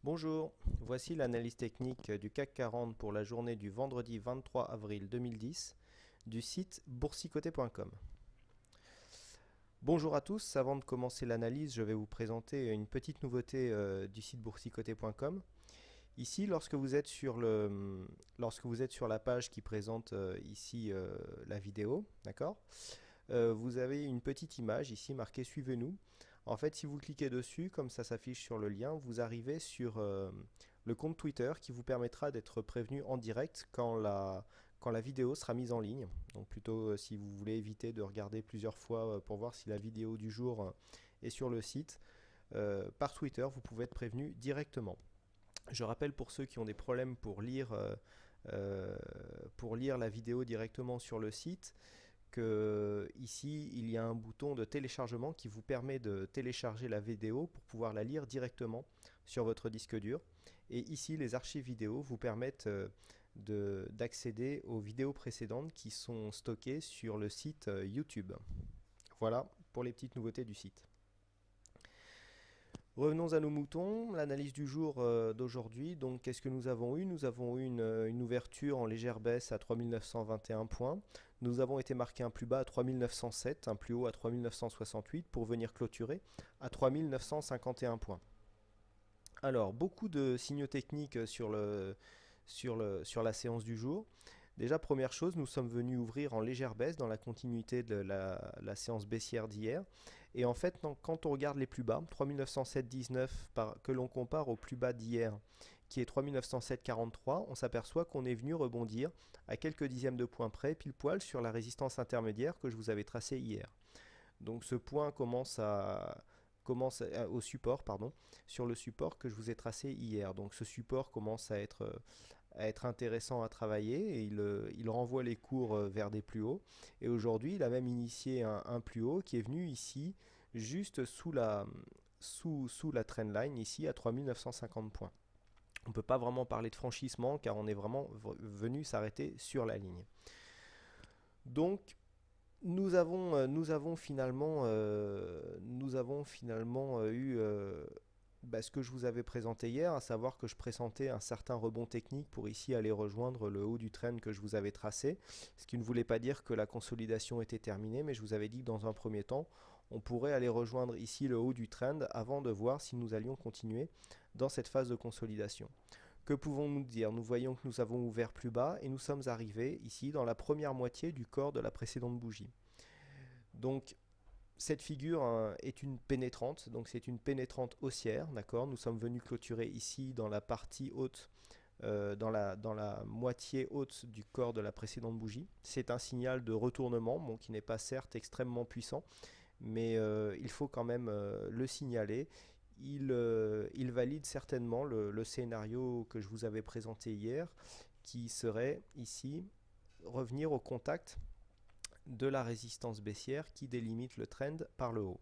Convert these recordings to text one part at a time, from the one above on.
Bonjour, voici l'analyse technique du CAC 40 pour la journée du vendredi 23 avril 2010 du site boursicoté.com. Bonjour à tous, avant de commencer l'analyse, je vais vous présenter une petite nouveauté du site boursicoté.com. Ici, lorsque vous êtes sur la page qui présente la vidéo, d'accord, vous avez une petite image ici marquée Suivez-nous. En fait, si vous cliquez dessus, comme ça s'affiche sur le lien, vous arrivez sur le compte Twitter qui vous permettra d'être prévenu en direct quand la vidéo sera mise en ligne. Donc plutôt si vous voulez éviter de regarder plusieurs fois pour voir si la vidéo du jour est sur le site, par Twitter, vous pouvez être prévenu directement. Je rappelle pour ceux qui ont des problèmes pour lire la vidéo directement sur le site, que ici il y a un bouton de téléchargement qui vous permet de télécharger la vidéo pour pouvoir la lire directement sur votre disque dur. Et ici les archives vidéo vous permettent d'accéder aux vidéos précédentes qui sont stockées sur le site YouTube. Voilà pour les petites nouveautés du site. Revenons à nos moutons, l'analyse du jour d'aujourd'hui. Donc, qu'est-ce que nous avons eu? Nous avons eu une ouverture en légère baisse à 3921 points. Nous avons été marqués un plus bas à 3907, un plus haut à 3968 pour venir clôturer à 3951 points. Alors, beaucoup de signaux techniques sur la séance du jour. Déjà, première chose, nous sommes venus ouvrir en légère baisse dans la continuité de la séance baissière d'hier. Et en fait, quand on regarde les plus bas, 3907,19 que l'on compare au plus bas d'hier, qui est 3907,43, on s'aperçoit qu'on est venu rebondir à quelques dixièmes de points près, pile poil sur la résistance intermédiaire que je vous avais tracée hier. Donc ce point au support, pardon, sur le support que je vous ai tracé hier. Donc ce support commence à être intéressant à travailler et il renvoie les cours vers des plus hauts. Et aujourd'hui, il a même initié un plus haut qui est venu ici, juste sous la trendline, ici à 3950 points. On ne peut pas vraiment parler de franchissement car on est vraiment venu s'arrêter sur la ligne. Donc, nous avons finalement eu ce que je vous avais présenté hier, à savoir que je présentais un certain rebond technique pour ici aller rejoindre le haut du trend que je vous avais tracé, ce qui ne voulait pas dire que la consolidation était terminée, mais je vous avais dit que dans un premier temps, on pourrait aller rejoindre ici le haut du trend avant de voir si nous allions continuer dans cette phase de consolidation. Que pouvons-nous dire? Nous voyons que nous avons ouvert plus bas et nous sommes arrivés ici dans la première moitié du corps de la précédente bougie. Donc cette figure est une pénétrante, donc c'est une pénétrante haussière, d'accord. Nous sommes venus clôturer ici dans la partie haute, dans la moitié haute du corps de la précédente bougie. C'est un signal de retournement, bon, qui n'est pas certes extrêmement puissant, mais il faut quand même le signaler. Il valide certainement le scénario que je vous avais présenté hier, qui serait ici revenir au contact de la résistance baissière qui délimite le trend par le haut.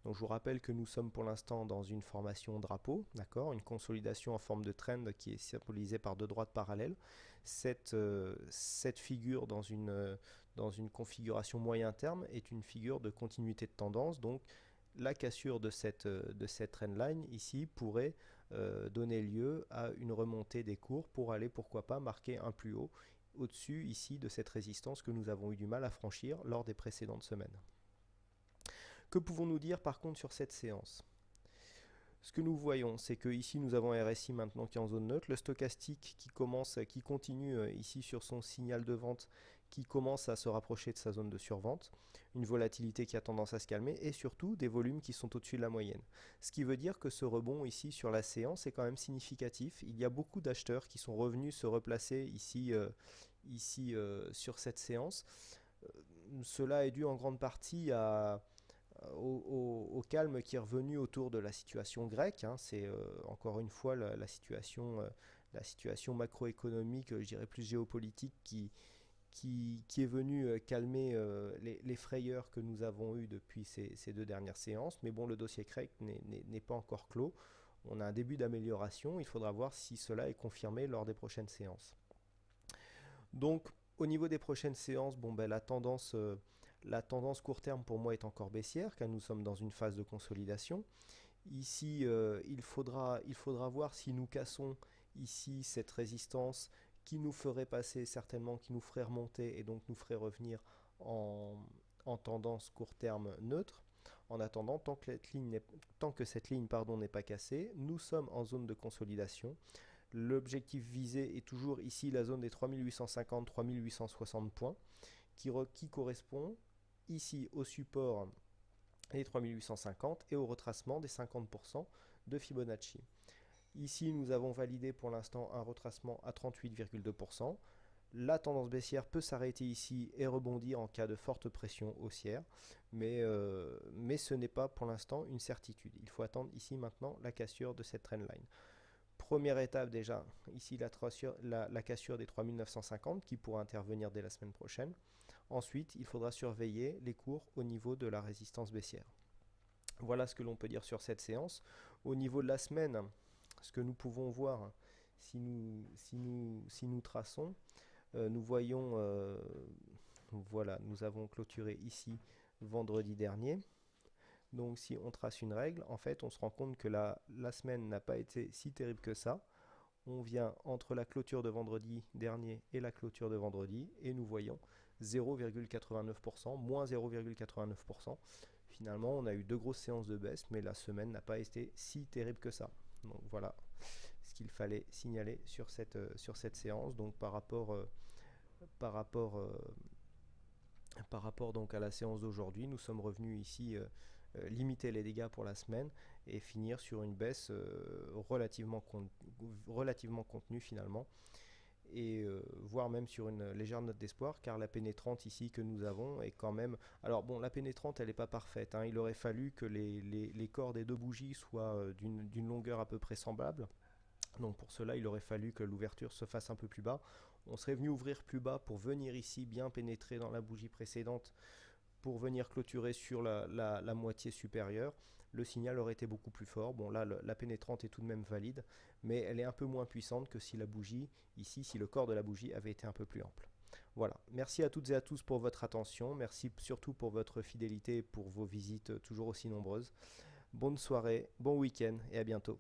Donc je vous rappelle que nous sommes pour l'instant dans une formation drapeau, d'accord, une consolidation en forme de trend qui est symbolisée par deux droites parallèles. Cette figure dans une configuration moyen terme est une figure de continuité de tendance, donc la cassure de cette trendline ici pourrait donner lieu à une remontée des cours pour aller pourquoi pas marquer un plus haut au-dessus ici de cette résistance que nous avons eu du mal à franchir lors des précédentes semaines. Que pouvons-nous dire par contre sur cette séance? Ce que nous voyons, c'est que ici nous avons un RSI maintenant qui est en zone neutre, le stochastique qui continue ici sur son signal de vente, qui commence à se rapprocher de sa zone de survente, une volatilité qui a tendance à se calmer et surtout des volumes qui sont au-dessus de la moyenne. Ce qui veut dire que ce rebond ici sur la séance est quand même significatif. Il y a beaucoup d'acheteurs qui sont revenus se replacer ici sur cette séance. Cela est dû en grande partie au calme qui est revenu autour de la situation grecque. C'est encore une fois la situation macroéconomique, je dirais plus géopolitique, qui est venue calmer les frayeurs que nous avons eues depuis ces deux dernières séances. Mais bon, le dossier grec n'est pas encore clos. On a un début d'amélioration. Il faudra voir si cela est confirmé lors des prochaines séances. Donc, au niveau des prochaines séances, la tendance court terme pour moi est encore baissière, car nous sommes dans une phase de consolidation. Ici, il faudra voir si nous cassons ici cette résistance qui nous ferait passer certainement, qui nous ferait remonter et donc nous ferait revenir en, en tendance court terme neutre. En attendant, tant que cette ligne pardon, n'est pas cassée, nous sommes en zone de consolidation. L'objectif visé est toujours ici la zone des 3850-3860 points qui correspond ici au support des 3850 et au retracement des 50% de Fibonacci. Ici, nous avons validé pour l'instant un retracement à 38,2%. La tendance baissière peut s'arrêter ici et rebondir en cas de forte pression haussière, mais ce n'est pas pour l'instant une certitude. Il faut attendre ici maintenant la cassure de cette trendline. Première étape déjà, ici la cassure des 3950 qui pourra intervenir dès la semaine prochaine. Ensuite, il faudra surveiller les cours au niveau de la résistance baissière. Voilà ce que l'on peut dire sur cette séance. Au niveau de la semaine, ce que nous pouvons voir, si nous traçons, nous voyons, voilà, nous avons clôturé ici vendredi dernier. Donc si on trace une règle, en fait, on se rend compte que la semaine n'a pas été si terrible que ça. On vient entre la clôture de vendredi dernier et la clôture de vendredi, et nous voyons 0,89%, moins 0,89%. Finalement, on a eu deux grosses séances de baisse, mais la semaine n'a pas été si terrible que ça. Donc voilà ce qu'il fallait signaler sur cette séance. Donc par rapport donc à la séance d'aujourd'hui, nous sommes revenus ici limiter les dégâts pour la semaine et finir sur une baisse relativement contenue finalement, et voire même sur une légère note d'espoir, car la pénétrante ici que nous avons est quand même... Alors bon, la pénétrante elle n'est pas parfaite, hein. Il aurait fallu que les corps des deux bougies soient d'une longueur à peu près semblable. Donc pour cela, il aurait fallu que l'ouverture se fasse un peu plus bas. On serait venu ouvrir plus bas pour venir ici bien pénétrer dans la bougie précédente pour venir clôturer sur la moitié supérieure. Le signal aurait été beaucoup plus fort. Bon là, la pénétrante est tout de même valide, mais elle est un peu moins puissante que si la bougie, ici, si le corps de la bougie avait été un peu plus ample. Voilà, merci à toutes et à tous pour votre attention. Merci surtout pour votre fidélité et pour vos visites toujours aussi nombreuses. Bonne soirée, bon week-end et à bientôt.